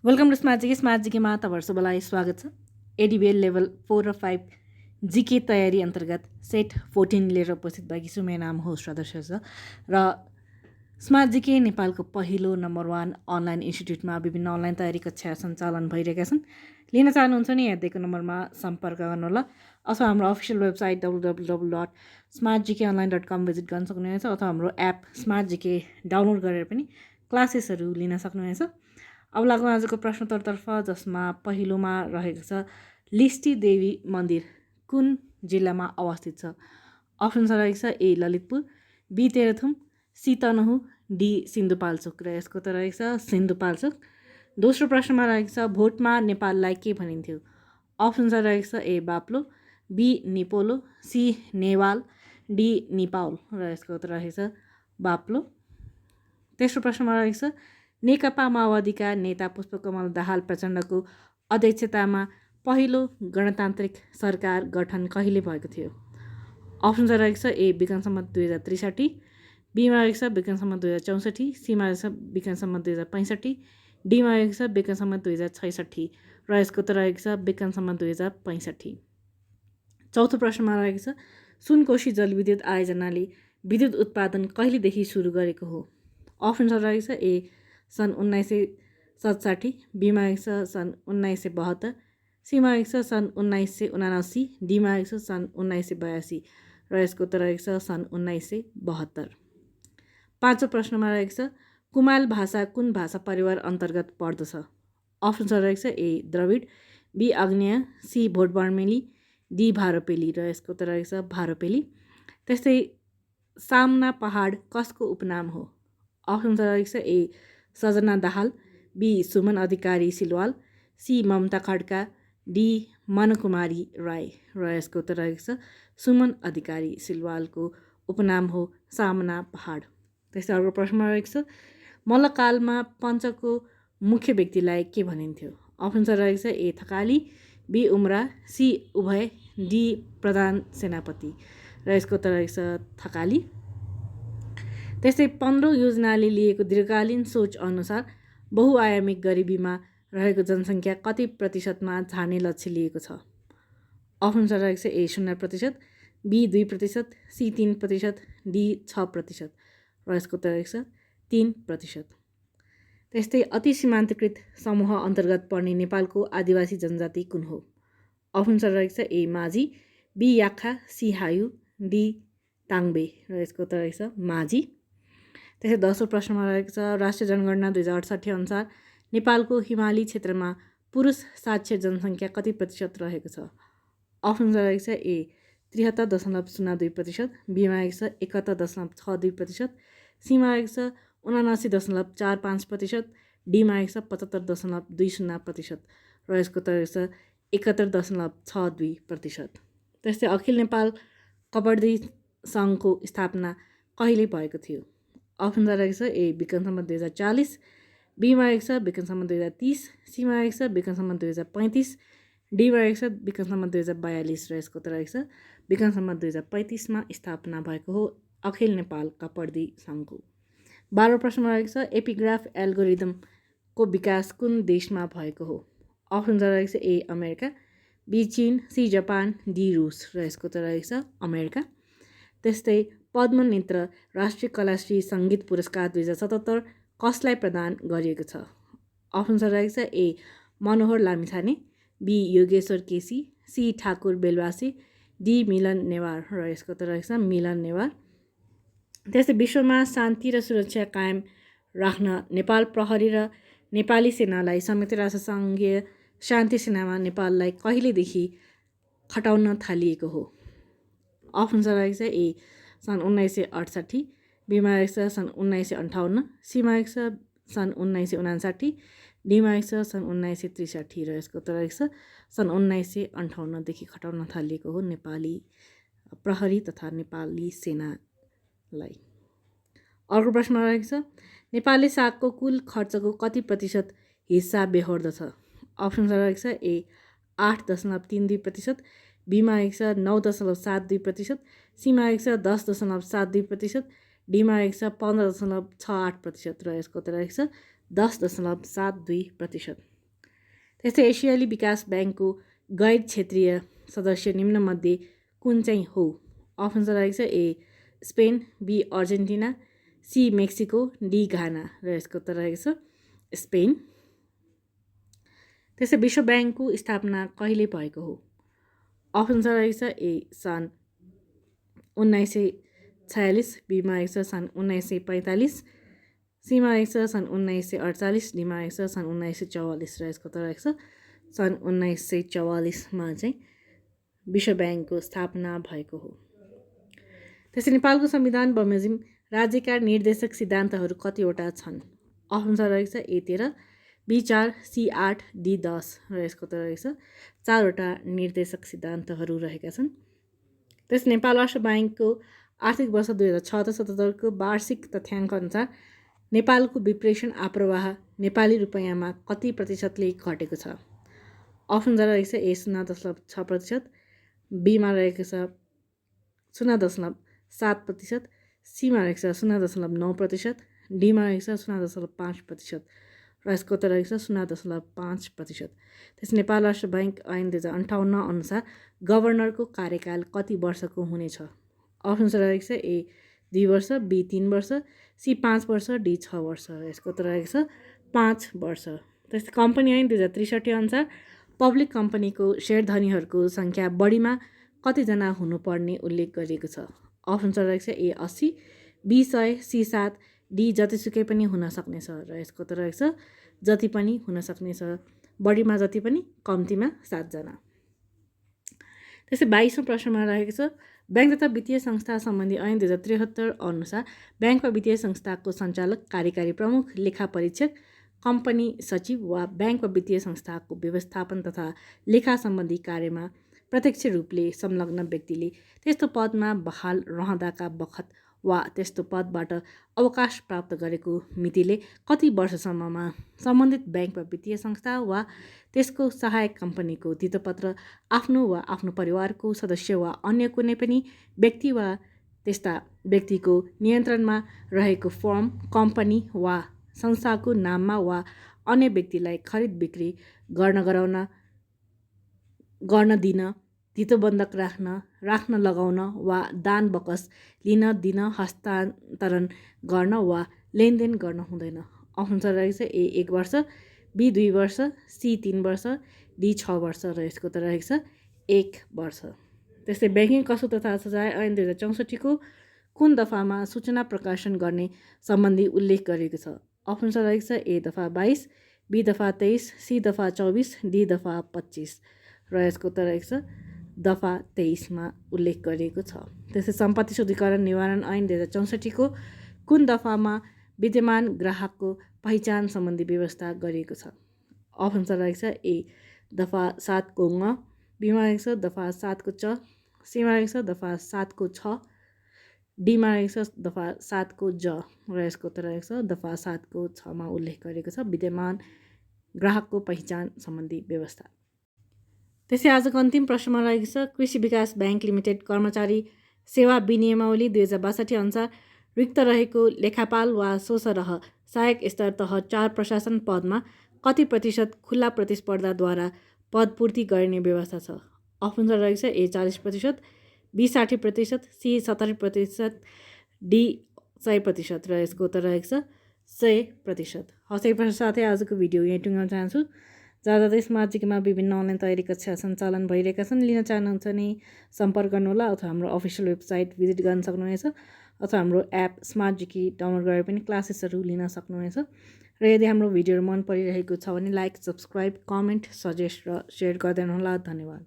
Welcome to smart जिकेमा तपाईँहरू सबैलाई स्वागत छ। एडिबिएल लेभल 4 र 5 जिके तयारी अन्तर्गत सेट 14 लिएर उपस्थित भएकी छु। मेरो नाम हो श्रद्धा शेर्पा र स्मार्ट जिके नेपालको पहिलो नम्बर 1 अनलाइन इन्स्टिट्युटमा विभिन्न अनलाइन तयारी कक्षा सञ्चालन भइरहेका छन्। लिन चाहनुहुन्छ भने यहाँ दिएको नम्बरमा सम्पर्क गर्नुहोला अथवा हाम्रो अफिसियल वेबसाइट www.smartgkonline.com भिजिट गर्न सक्नुहुनेछ अथवा हाम्रो एप स्मार्ट जिके डाउनलोड गरेर पनि क्लासेसहरू लिन सक्नुहुनेछ। अब लागौँ आजको प्रश्नोत्तरतर्फ, जसमा पहिलोमा रहेको छ लिष्टि देवी मन्दिर कुन जिल्लामा अवस्थित छ? अप्सन रहेको छ A Lalitpur, B Terhathum, C Tanahun, D Sindhupalchok र यसको त रहेको छ सिन्धुपाल्चोक। दोस्रो प्रश्नमा रहेको छ भोटमा नेपाललाई के भनिन्थ्यो? अप्सन रहेको छ ए बाप्लो, बी निपोलो, सी नेवाल, डी निपाउल र यसको त रहेको छ बाप्लो। तेस्रो प्रश्नमा रहेको छ नेकपा माओवादीका नेता पुष्पकमल दाहाल प्रचण्डको अध्यक्षतामा पहिलो गणतान्त्रिक सरकार गठन कहिले भएको थियो? अप्सन रहेको छ ए विक्रम सम्वत 2063, बीमा रहेको छ विक्रम सम्वत 2064, सीमा रहेको छ विक्रम सम्वत 2065, डीमा रहेको छ विक्रम सम्वत 2066 र यसको त रहेको छ विक्रम सम्वत 2065। चौथो प्रश्नमा रहेको छ सुनकोशी जलविद्युत आयोजनाले विद्युत उत्पादन कहिलेदेखि सुरु गरेको हो? अप्सन रहेको छ ए सन् 1967, बीमा रहेको छ सन् 1972, सीमा रहेको छ सन् 1979, डीमा रहेको छ सन् 1982 र यसको त रहेको छ सन् 1972। पाँचौँ प्रश्नमा रहेको छ कुमाल भाषा कुन भाषा परिवार अन्तर्गत पर्दछ? अप्सन रहेको छ ए द्रविड, बी आग्नेय, सी भोटबर्मेली, डी भारोपेली र यसको त रहेको छ भारोपेली। त्यस्तै सामना पहाड कसको उपनाम हो? अप्सन रहेको छ A Sajana Dahal, B Suman Adhikari Silwal, C Mamata Khadka, D Mankumari Rai र यसको त रहेको छ सुमन अधिकारी सिलवालको उपनाम हो सामना पहाड। त्यस्तै अर्को प्रश्नमा रहेको छ मल्लकालमा पञ्चको मुख्य व्यक्तिलाई के भनिन्थ्यो? अप्सन रहेको छ ए थकाली, बी उमरा, सी उभय, डी प्रधान सेनापति र यसको त रहेको छ थकाली। त्यस्तै 15 योजनाले लिएको दीर्घकालीन सोच अनुसार बहुआयामिक गरिबीमा रहेको जनसङ्ख्या कति प्रतिशतमा झार्ने लक्ष्य लिएको छ? अप्सन रहेको छ ए 0%, बी 2%, सी 3%, डी 6% र यसको त रहेको छ 3%। त्यस्तै अति सीमान्तकृत समूह अन्तर्गत पर्ने नेपालको आदिवासी जनजाति कुन हो? अप्सन रहेको छ ए माझी, be Yakha, C Hayu, D ताङ्बे र यसको त रहेको छ माझी। त्यस्तै 10औँ प्रश्नमा रहेको छ राष्ट्रिय जनगणना 2068 अनुसार नेपालको हिमाली क्षेत्रमा पुरुष साक्षर जनसङ्ख्या कति प्रतिशत रहेको छ? अप्सन रहेको छ ए 73.02%, बीमा रहेको छ 71.62%, सीमा रहेको छ 79.45%, डीमा रहेको छ 75.20% र यसको त रहेको छ 71.62%। त्यस्तै अखिल नेपाल कबड्डी सङ्घको स्थापना कहिले भएको थियो? अप्सन रहेको छ ए विक्रम सम्वत 2040, बीमा रहेको छ विक्रम सम्वत 2030, सीमा रहेको छ विक्रम सम्वत 2035, डीमा रहेको छ विक्रम सम्वत 2042 र यसको त रहेको छ विक्रम सम्वत 2035मा स्थापना भएको हो अखिल नेपाल कबड्डी सङ्घको। 12औँ प्रश्नमा रहेको छ एपिग्राफ एल्गोरिदमको विकास कुन देशमा भएको हो? अप्सन रहेको छ ए अमेरिका, बी चीन, सी जापान, डी रुस र यसको त रहेको छ अमेरिका। त्यस्तै पद्मनेत्र राष्ट्रिय कलाश्री सङ्गीत पुरस्कार 2077 कसलाई प्रदान गरिएको छ? अप्सन रहेको छ A Manohar Lamichhane, B Yogeshwar KC, C Thakur Belbasi, D Milan Newar र यसको त रहेको छ मिलन नेवार। त्यस्तै विश्वमा शान्ति र सुरक्षा कायम राख्न नेपाल प्रहरी र नेपाली सेनालाई संयुक्त राष्ट्रसङ्घीय शान्ति सेनामा नेपाललाई कहिलेदेखि खटाउन थालिएको हो? अप्सन रहेको छ ए सन् 1968, बीमा रहेको छ सन् 1958, सीमा रहेको छ सन् 1959, डीमा रहेको छ सन् 1963 र यसको त रहेको छ सन् 1958देखि खटाउन थालिएको हो नेपाली प्रहरी तथा नेपाली सेनालाई। अर्को प्रश्न रहेको छ नेपाली सागको कुल खर्चको कति प्रतिशत हिस्सा बेहोर्दछ? अप्सन रहेको छ ए 8.32%, बीमा रहेको छ 9.72%, सीमा रहेको छ 10.72%, डीमा रहेको छ 15.68% र यसको त रहेको छ 10.72%। त्यस्तै एसियाली विकास ब्याङ्कको गैर क्षेत्रीय सदस्य निम्नमध्ये कुन चाहिँ हो? अप्सन्स रहेको छ A Spain, B Argentina, C Mexico, D Ghana र यसको उत्तर रहेको छ स्पेन। त्यस्तै विश्व ब्याङ्कको स्थापना कहिले भएको हो? अप्सन्स रहेको छ ए सन् 1946, बीमा रहेको छ सन् 1945, सीमा रहेको छ सन् 1948, डीमा रहेको छ सन् 1944 र यसको उत्तर रहेको छ सन् 1944मा चाहिँ विश्व ब्याङ्कको स्थापना भएको हो। त्यसै नेपालको संविधान बमोजिम राज्यका निर्देशक सिद्धान्तहरू कतिवटा छन्? अप्सन्स रहेको छ ए 13, बी 4, सी 8, डी 10 र यसको उत्तर रहेको छ 4वटा निर्देशक सिद्धान्तहरू रहेका छन्। त्यस नेपाल राष्ट्र ब्याङ्कको आर्थिक वर्ष 2076-77को वार्षिक तथ्याङ्क अनुसार नेपालको विप्रेषण आप्रवाह नेपाली रुपैयाँमा कति प्रतिशतले घटेको छ? अप्सन्स रहेको छ ए 0.6%, बीमा रहेको छ 0.7%, सीमा रहेको छ 0.9%, डीमा रहेको छ 0.5% र यसको उत्तर रहेको छ 0.5%। त्यस नेपाल राष्ट्र ब्याङ्क ऐन 2058 अनुसार गभर्नरको कार्यकाल कति वर्षको हुनेछ? अप्सन्स रहेको छ ए 2 वर्ष, बी 3 वर्ष, सी 5 वर्ष, डी 6 वर्ष र यसको उत्तर रहेको छ 5 वर्ष। त्यस्तै कम्पनी ऐन 2063 अनुसार पब्लिक कम्पनीको सेयरधनीहरूको सङ्ख्या बढीमा कतिजना हुनुपर्ने उल्लेख गरिएको छ? अप्सन्स रहेको छ ए 80, बी 100, सी 7, डी जतिसुकै पनि हुन सक्नेछ र यसको उत्तर रहेको छ जति पनि हुन सक्नेछ, बढीमा जति पनि कम्तीमा 7 जना। त्यसै 22औं प्रश्नमा रहेको छ ब्याङ्क तथा वित्तीय संस्था सम्बन्धी ऐन 2073 अनुसार ब्याङ्क वा वित्तीय संस्थाको सञ्चालक, कार्यकारी प्रमुख, लेखा परीक्षक, कम्पनी सचिव वा ब्याङ्क वा वित्तीय संस्थाको व्यवस्थापन तथा लेखा सम्बन्धी कार्यमा प्रत्यक्ष रूपले संलग्न व्यक्तिले त्यस्तो पदमा बहाल रहँदाका बखत वा त्यस्तो पदबाट अवकाश प्राप्त गरेको मितिले कति वर्षसम्ममा सम्बन्धित ब्याङ्क वा वित्तीय संस्था वा त्यसको सहायक कम्पनीको धितोपत्र आफ्नो वा आफ्नो परिवारको सदस्य वा अन्य कुनै पनि व्यक्ति वा त्यस्ता व्यक्तिको नियन्त्रणमा रहेको फर्म, कम्पनी वा संस्थाको नाममा वा अन्य व्यक्तिलाई खरिद बिक्री गर्न दिन, धितोबन्धक राख्न लगाउन वा दान बकस लिन दिन, हस्तान्तरण गर्न वा लेनदेन गर्न हुँदैन। अप्सन्स रहेको छ ए 1 वर्ष, बी 2 वर्ष, सी 3 वर्ष, डी 6 वर्ष र यसको उत्तर रहेको छ 1 वर्ष। त्यस्तै ब्याङ्किङ कसुर तथा सजाय ऐन 2064को कुन दफामा सूचना प्रकाशन गर्ने सम्बन्धी उल्लेख गरिएको छ? अप्सन्स रहेको छ ए दफा 22, बी दफा 23, सी दफा 24, डी दफा 25 र यसको उत्तर रहेको छ दफा 23मा उल्लेख गरिएको छ। त्यसै सम्पत्ति शुद्धिकरण निवारण ऐन 2064को कुन दफामा विद्यमान ग्राहकको पहिचान सम्बन्धी व्यवस्था गरिएको छ? अप्सन्स रहेको छ ए दफा 7 को ङ, बीमा रहेको छ दफा 7 को च, सीमा रहेको छ दफा 7 को छ, डीमा रहेको छ दफा 7 को ज र यसको उत्तर रहेको छ दफा 7 को 6मा उल्लेख गरिएको छ विद्यमान ग्राहकको पहिचान सम्बन्धी व्यवस्था। त्यसै आजको अन्तिम प्रश्नमा रहेको छ कृषि विकास ब्याङ्क लिमिटेड कर्मचारी सेवा विनियमावली 2062 अनुसार रिक्त रहेको लेखापाल वा सोसरह सहायक स्तर तह 4 प्रशासन पदमा कति प्रतिशत खुल्ला प्रतिस्पर्धाद्वारा पदपूर्ति गरिने व्यवस्था छ? अप्सन्स रहेको छ ए 40%, बी 60%, सी 70%, डी 100% र यसको उत्तर रहेको छ 100%। हवस्, यही प्रश्न साथै आजको भिडियो यहीँ टुङ्गाउन चाहन्छु। जहाँ स्मार्ट जीकेमा विभिन्न अनलाइन तयारी कक्षा सञ्चालन भइरहेका छन्। लिन चाहनुहुन्छ भने सम्पर्क गर्नुहोला अथवा हाम्रो अफिसियल वेबसाइट भिजिट गर्न सक्नुहुनेछ अथवा हाम्रो एप स्मार्ट जीके डाउनलोड गरेर पनि क्लासेसहरू लिन सक्नुहुनेछ। र यदि हाम्रो भिडियोहरू मन परिरहेको छ भने लाइक, सब्सक्राइब, कमेन्ट, सजेस्ट र सेयर गरिदिनुहोला। धन्यवाद।